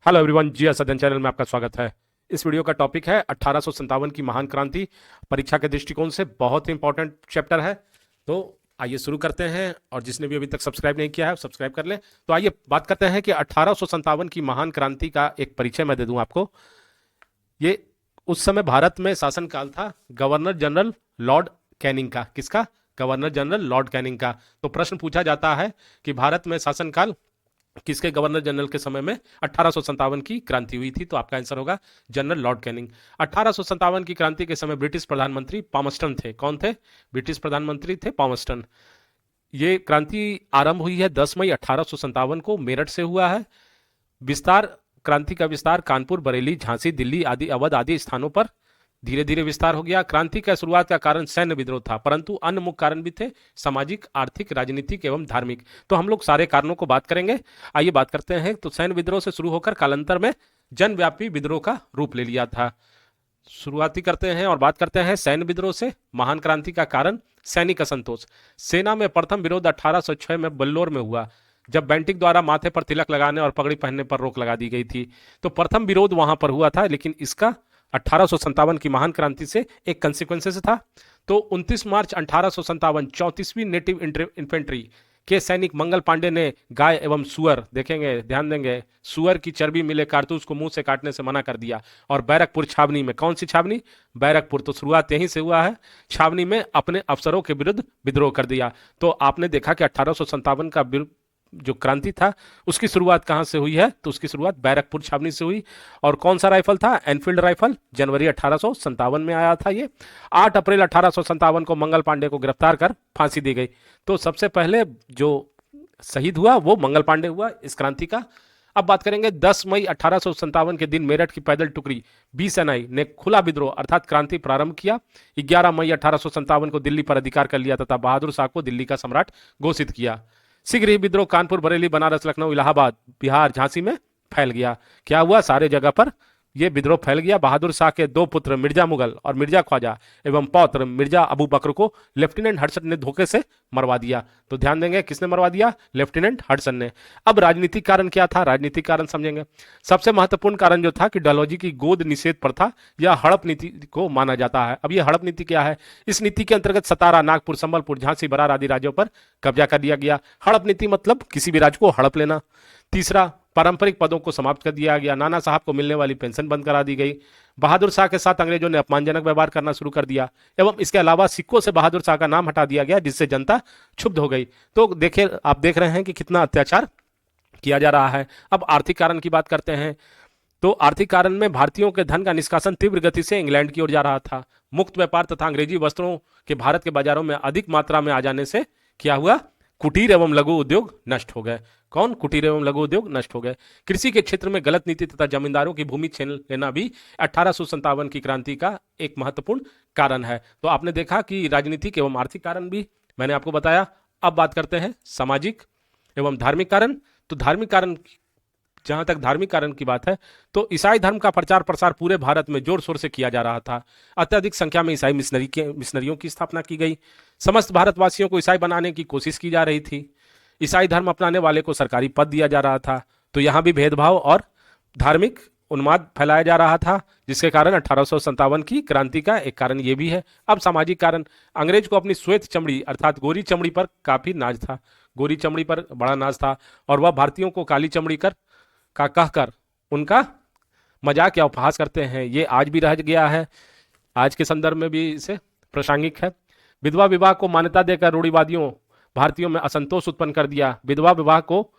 Hello everyone, जी सदन channel में आपका स्वागत है। इस वीडियो का टॉपिक है 1857 की महान क्रांति। परीक्षा के दृष्टिकोण से बहुत ही इंपॉर्टेंट चैप्टर है। तो आइए शुरू करते हैं, और जिसने भी अभी तक सब्सक्राइब नहीं किया है सब्सक्राइब कर ले। तो आइए बात करते हैं कि 1857 की महान क्रांति का एक परिचय मैं दे दूं आपको। ये उस समय भारत में शासनकाल था गवर्नर जनरल लॉर्ड कैनिंग का। किसका? गवर्नर जनरल लॉर्ड कैनिंग का। तो प्रश्न पूछा जाता है कि भारत में शासनकाल किसके गवर्नर जनरल के समय में 1857 की क्रांति हुई थी? तो आपका आंसर होगा जनरल लॉर्ड कैनिंग। 1857 की क्रांति के समय ब्रिटिश प्रधानमंत्री पामस्टन थे। कौन थे? ब्रिटिश प्रधानमंत्री थे पामस्टन। ये क्रांति आरंभ हुई है 10 मई 1857 को, मेरठ से हुआ है। विस्तार, क्रांति का विस्तार कानपुर, बरेली, झांसी, दिल्ली आदि, अवध आदि स्थानों पर धीरे धीरे विस्तार हो गया। क्रांति का शुरुआत का कारण सैन्य विद्रोह था, परंतु अन्य मुख्य कारण भी थे, सामाजिक, आर्थिक, राजनीतिक एवं धार्मिक। तो हम लोग सारे कारणों को बात करेंगे। आइए बात करते हैं। तो सैन्य विद्रोह से शुरू होकर कालांतर में जनव्यापी विद्रोह का रूप ले लिया था। शुरुआती करते हैं और बात करते हैं सैन्य विद्रोह से। महान क्रांति का कारण सैनिक असंतोष। सेना में प्रथम विरोध 1806 में बल्लोर में हुआ, जब बेंटिक द्वारा माथे पर तिलक लगाने और पगड़ी पहनने पर रोक लगा दी गई थी। तो प्रथम विरोध वहां पर हुआ था, लेकिन इसका 1857 की महान क्रांति से एक कंसिक्वेंसेस था। तो 29 मार्च 1857 34वीं नेटिव इन्फेंट्री के सैनिक मंगल पांडे ने गाय एवं सुअर, देखेंगे ध्यान देंगे, सुअर की चर्बी मिले कारतूस को मुंह से काटने से मना कर दिया, और बैरकपुर छावनी में, कौन सी छावनी? बैरकपुर। तो शुरुआत यहीं से हुआ है। छावनी में अपने अफसरों के विरुद्ध विद्रोह कर दिया। तो आपने देखा कि 1857 का जो क्रांति था उसकी शुरुआत कहां से हुई है? तो उसकी शुरुआत बैरकपुर छावनी से हुई। और कौन सा राइफल था? Enfield rifle. जनवरी 1857 में आया था ये। 8 अप्रैल 1857 को मंगल पांडे को गिरफ्तार कर फांसी दी गई। तो सबसे पहले जो शहीद हुआ वो मंगल पांडे हुआ इस क्रांति का। अब बात करेंगे 10 मई 1857 के दिन मेरठ की पैदल टुकड़ी बीएसएनआई ने खुला विद्रोह अर्थात क्रांति प्रारंभ किया। 11 मई 1857 को दिल्ली पर अधिकार कर लिया तथा बहादुर शाह को दिल्ली का सम्राट घोषित किया। शीघ्र ही विद्रोह कानपुर, बरेली, बनारस, लखनऊ, इलाहाबाद, बिहार, झांसी में फैल गया। क्या हुआ? सारे जगह पर यह विद्रोह फैल गया। बहादुर शाह के 2 पुत्र मिर्जा मुगल और मिर्जा ख्वाजा एवं पौत्र मिर्जा अबू बकर को लेफ्टिनेंट हडसन ने धोखे से मरवा दिया। तो ध्यान देंगे, किसने मरवा दिया? लेफ्टिनेंट हडसन ने। अब राजनीतिक कारण क्या था? राजनीतिक कारण समझेंगे। सबसे महत्वपूर्ण कारण जो था कि डलहौजी की गोद निषेध प्रथा या हड़प नीति को माना जाता है। अब यह हड़प नीति क्या है? इस नीति के अंतर्गत सतारा, नागपुर, संबलपुर, झांसी, बरार आदि राज्यों पर कब्जा कर लिया गया। हड़प नीति मतलब किसी भी राज्य को हड़प लेना। तीसरा, पारंपरिक पदों को समाप्त कर दिया गया। नाना साहब को मिलने वाली पेंशन बंद करा दी गई। बहादुर शाह के साथ अंग्रेजों ने अपमानजनक व्यवहार करना शुरू कर दिया, एवं इसके अलावा सिक्कों से बहादुर शाह का नाम हटा दिया गया, जिससे जनता क्षुब्ध हो गई। तो देखिए, आप देख रहे हैं कि कितना अत्याचार किया जा रहा है। अब आर्थिक कारण की बात करते हैं। तो आर्थिक कारण में भारतीयों के धन का निष्कासन तीव्र गति से इंग्लैंड की ओर जा रहा था। मुक्त व्यापार तथा अंग्रेजी वस्त्रों के भारत के बाजारों में अधिक मात्रा में आ जाने से क्या हुआ? कुटीर एवं लघु उद्योग नष्ट हो गए। कौन? कुटीर एवं लघु उद्योग नष्ट हो गए। कृषि के क्षेत्र में गलत नीति तथा जमींदारों की भूमि छीन लेना भी 1857 की क्रांति का एक महत्वपूर्ण कारण है। तो आपने देखा कि राजनीतिक एवं आर्थिक कारण भी मैंने आपको बताया। अब बात करते हैं सामाजिक एवं धार्मिक कारण। तो धार्मिक कारण, जहां तक धार्मिक कारण की बात है, तो ईसाई धर्म का प्रचार प्रसार पूरे भारत में जोर शोर से किया जा रहा था। अत्यधिक संख्या में ईसाई मिशनरियों की स्थापना की गई। समस्त भारतवासियों को ईसाई बनाने की कोशिश की जा रही थी। ईसाई धर्म अपनाने वाले को सरकारी पद दिया जा रहा था। तो यहां भी भेदभाव और धार्मिक उन्माद फैलाया जा रहा था, जिसके कारण 1857 की क्रांति का एक कारण यह भी है। अब सामाजिक कारण, अंग्रेज को अपनी श्वेत चमड़ी अर्थात गोरी चमड़ी पर काफी नाज था। गोरी चमड़ी पर बड़ा नाज था, और वह भारतीयों को काली चमड़ी का कहकर उनका मजाक या उपहास करते हैं। ये आज भी रह गया है, आज के संदर्भ में भी इसे प्रासंगिक है। विधवा विवाह को मान्यता देकर रूढ़िवादियों भारतीयों में असंतोष उत्पन्न कर दिया। विधवा विवाह को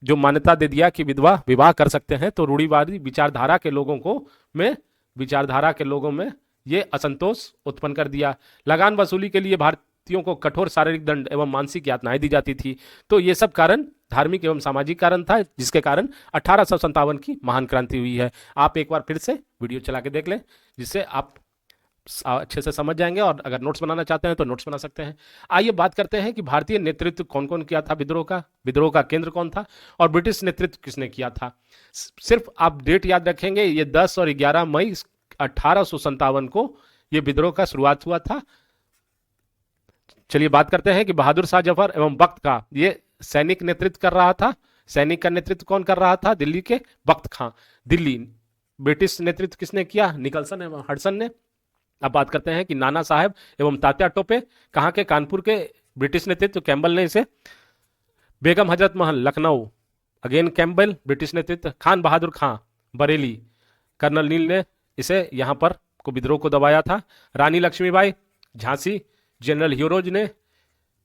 जो मान्यता दे दिया कि विधवा विवाह कर सकते हैं, तो रूढ़िवादी विचारधारा के लोगों में ये असंतोष उत्पन्न कर दिया। लगान वसूली के लिए भारतीयों को कठोर शारीरिक दंड एवं मानसिक यातनाएं दी जाती थी। तो ये सब कारण धार्मिक एवं सामाजिक कारण था, जिसके कारण 1857 की महान क्रांति हुई है। आप एक बार फिर से वीडियो चला के देख लें, जिससे आप अच्छे से समझ जाएंगे, और अगर नोट्स बनाना चाहते हैं तो नोट्स बना सकते हैं। आइए बात करते हैं कि भारतीय नेतृत्व कौन कौन किया था विद्रोह का केंद्र कौन था, और ब्रिटिश नेतृत्व किसने किया था। सिर्फ आप डेट याद रखेंगे, ये 10 और 11 मई 1857 को यह विद्रोह का शुरुआत हुआ था। चलिए बात करते हैं कि बहादुर शाह जफर एवं वक्त का ये सैनिक नेतृत्व कर रहा था। सैनिक का नेतृत्व कौन कर रहा था? दिल्ली के बख्त खां। दिल्ली ब्रिटिश नेतृत्व किसने किया? निकलसन एवं हडसन ने। अब बात करते हैं कि नाना साहब एवं तात्या टोपे कहाँ के? कानपुर के। ब्रिटिश नेतृत्व कैम्बल ने इसे। Begum Hazrat Mahal Lucknow, again Campbell British नेतृत्व। खान बहादुर खां बरेली, कर्नल नील ने इसे यहां पर को विद्रोह को दबाया था। रानी लक्ष्मीबाई झांसी, जनरल ह्यूरोज ने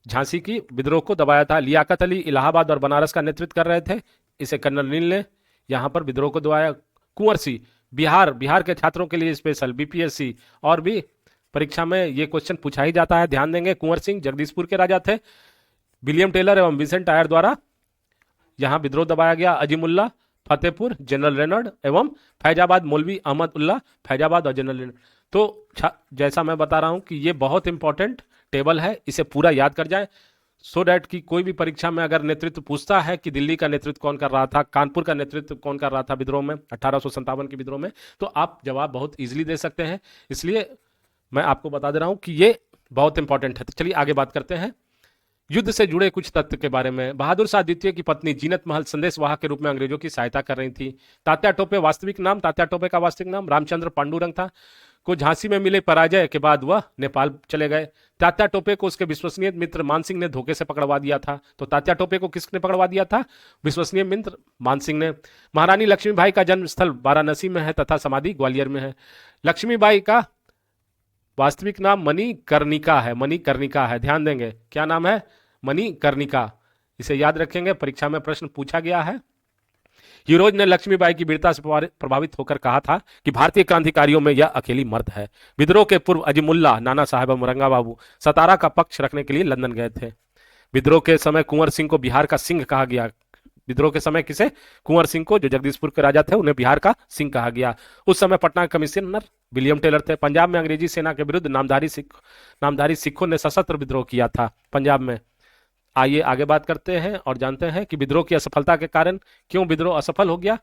झांसी की विद्रोह को दबाया था। लियाकत अली इलाहाबाद और बनारस का नेतृत्व कर रहे थे, इसे कर्नल नील ने यहां पर विद्रोह को दबाया। कुंवर सिंह बिहार के छात्रों के लिए स्पेशल बीपीएससी और भी परीक्षा में ये क्वेश्चन पूछा ही जाता है, ध्यान देंगे। कुंवर सिंह जगदीशपुर के राजा थे। विलियम टेलर एवं विंसेंट आयर द्वारा यहां विद्रोह दबाया गया। अजीमुल्ला फतेहपुर, जनरल रेनॉल्ड एवं फैजाबाद मौलवी अहमद उल्लाह फैजाबाद और जनरल रेनॉल्ड। तो जैसा मैं बता रहा हूं कि ये बहुत इंपॉर्टेंट टेबल है, इसे पूरा याद कर जाए सो डैट कि कोई भी परीक्षा में अगर नेतृत्व पूछता है कि दिल्ली का नेतृत्व कौन कर रहा था, कानपुर का नेतृत्व कौन कर रहा था विद्रोह में, 1857 के विद्रोह में, तो आप जवाब बहुत इजीली दे सकते हैं। इसलिए मैं आपको बता दे रहा हूं कि ये बहुत इंपॉर्टेंट है। तो चलिए आगे बात करते हैं युद्ध से जुड़े कुछ तथ्य के बारे में। बहादुर शाह द्वितीय की पत्नी जीनत महल संदेशवाहक के रूप में अंग्रेजों की सहायता कर रही थी। तात्या टोपे वास्तविक नाम, तात्या टोपे का वास्तविक नाम रामचंद्र पांडुरंग था। को झांसी में मिले पराजय के बाद वह नेपाल चले गए। तात्या टोपे को उसके विश्वसनीय मित्र मानसिंह ने धोखे से पकड़वा दिया था। तो तात्या टोपे को किसने पकड़वा दिया था? विश्वसनीय मित्र मानसिंह ने। महारानी लक्ष्मीबाई का जन्म स्थल वाराणसी में है तथा समाधि ग्वालियर में है। लक्ष्मीबाई का वास्तविक नाम मणिकर्णिका है, मणिकर्णिका है, ध्यान देंगे। क्या नाम है? मणिकर्णिका। इसे याद रखेंगे, परीक्षा में प्रश्न पूछा गया है। ह्यूरोज ने लक्ष्मीबाई की वीरता से प्रभावित होकर कहा था कि भारतीय क्रांतिकारियों में यह अकेली मर्द है। विद्रोह के पूर्व अजीमुल्ला, नाना साहब और रंगा बाबू सतारा का पक्ष रखने के लिए लंदन गए थे। विद्रोह के समय कुंवर सिंह को बिहार का सिंह कहा गया। विद्रोह के समय किसे? कुंवर सिंह को, जो जगदीशपुर के राजा थे, उन्हें बिहार का सिंह कहा गया। उस समय पटना कमिश्नर विलियम टेलर थे। पंजाब में अंग्रेजी सेना के विरुद्ध नामधारी सिखों ने सशस्त्र विद्रोह किया था पंजाब में। आइए आगे बात करते हैं और जानते हैं कि विद्रोह की असफलता के कारण क्यों विद्रोह असफल हो गया।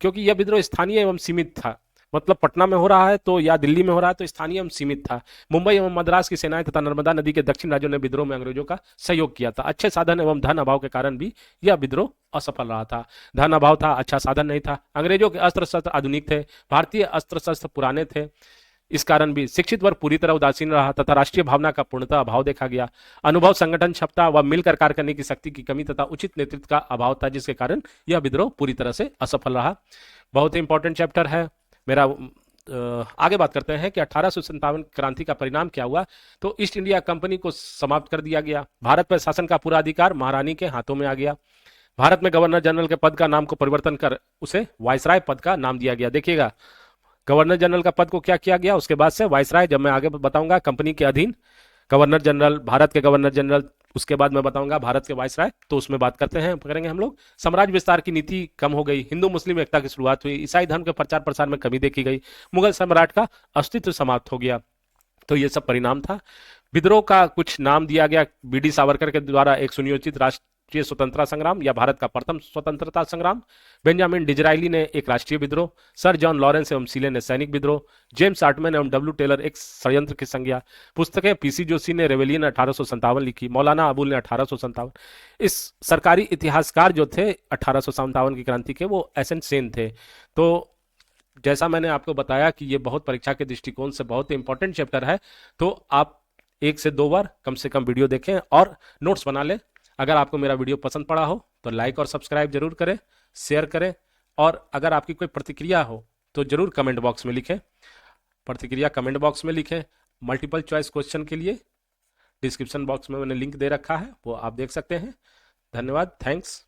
क्योंकि यह विद्रोह स्थानीय एवं सीमित था, मतलब पटना में हो रहा है तो या दिल्ली में हो रहा है तो स्थानीय एवं सीमित था। मुंबई एवं मद्रास की सेनाएं तथा नर्मदा नदी के दक्षिण राज्यों ने विद्रोह में अंग्रेजों का सहयोग किया था। अच्छे साधन एवं धन अभाव के कारण भी यह विद्रोह असफल रहा था। धन अभाव था, अच्छा साधन नहीं था। अंग्रेजों के अस्त्र शस्त्र आधुनिक थे, भारतीय अस्त्र शस्त्र पुराने थे। इस कारण भी शिक्षित वर्ग पूरी तरह उदासीन रहा तथा राष्ट्रीय भावना का पूर्णतः अभाव देखा गया। अनुभव, संगठन क्षमता व मिलकर कार्य करने की शक्ति की कमी तथा उचित नेतृत्व का अभाव था, जिसके कारण यह विद्रोह पूरी तरह से असफल रहा। बहुत ही इंपॉर्टेंट चैप्टर है मेरा। आगे बात करते हैं कि 1857 क्रांति का परिणाम क्या हुआ। तो ईस्ट इंडिया कंपनी को समाप्त कर दिया गया। भारत पर शासन का पूरा अधिकार महारानी के हाथों में आ गया। भारत में गवर्नर जनरल के पद का नाम को परिवर्तन कर उसे वायसराय पद का नाम दिया गया। देखिएगा, गवर्नर जनरल का पद को क्या किया गया, उसके बाद से वायसराय, जब मैं आगे बताऊंगा कंपनी के अधीन गवर्नर जनरल, भारत के गवर्नर जनरल, उसके बाद मैं बताऊंगा भारत के वायसराय, तो उसमें बात करेंगे हम लोग। साम्राज्य विस्तार की नीति कम हो गई, हिंदू मुस्लिम एकता की शुरुआत हुई, ईसाई धर्म के प्रचार प्रसार में कमी देखी गई, मुगल सम्राट का अस्तित्व समाप्त हो गया। तो ये सब परिणाम था। विद्रोह का कुछ नाम दिया गया बी.डी. सावरकर के द्वारा, एक सुनियोजित राष्ट्रीय स्वतंत्रता संग्राम या भारत का प्रथम स्वतंत्रता संग्राम। बेंजामिन डिजराइली ने एक राष्ट्रीय विद्रोह, सर जॉन लॉरेंस एवं सीले ने सैनिक विद्रोह, जेम्स आर्टमैन एवं डब्ल्यू टेलर एक षड्यंत्र की संज्ञा। पुस्तकें पीसी जोशी ने रेवेलियन 1857 लिखी, मौलाना अबुल ने 1857। इस सरकारी इतिहासकार जो थे 1857 की क्रांति के, वो एस एन सेन थे। तो जैसा मैंने आपको बताया कि ये बहुत परीक्षा के दृष्टिकोण से बहुत इंपॉर्टेंट चैप्टर है, तो आप 1 से 2 बार कम से कम वीडियो देखें और नोट्स बना लें। अगर आपको मेरा वीडियो पसंद पड़ा हो तो लाइक और सब्सक्राइब जरूर करें, शेयर करें, और अगर आपकी कोई प्रतिक्रिया हो तो जरूर कमेंट बॉक्स में लिखें। प्रतिक्रिया कमेंट बॉक्स में लिखें। मल्टीपल चॉइस क्वेश्चन के लिए डिस्क्रिप्शन बॉक्स में मैंने लिंक दे रखा है, वो आप देख सकते हैं। धन्यवाद, थैंक्स।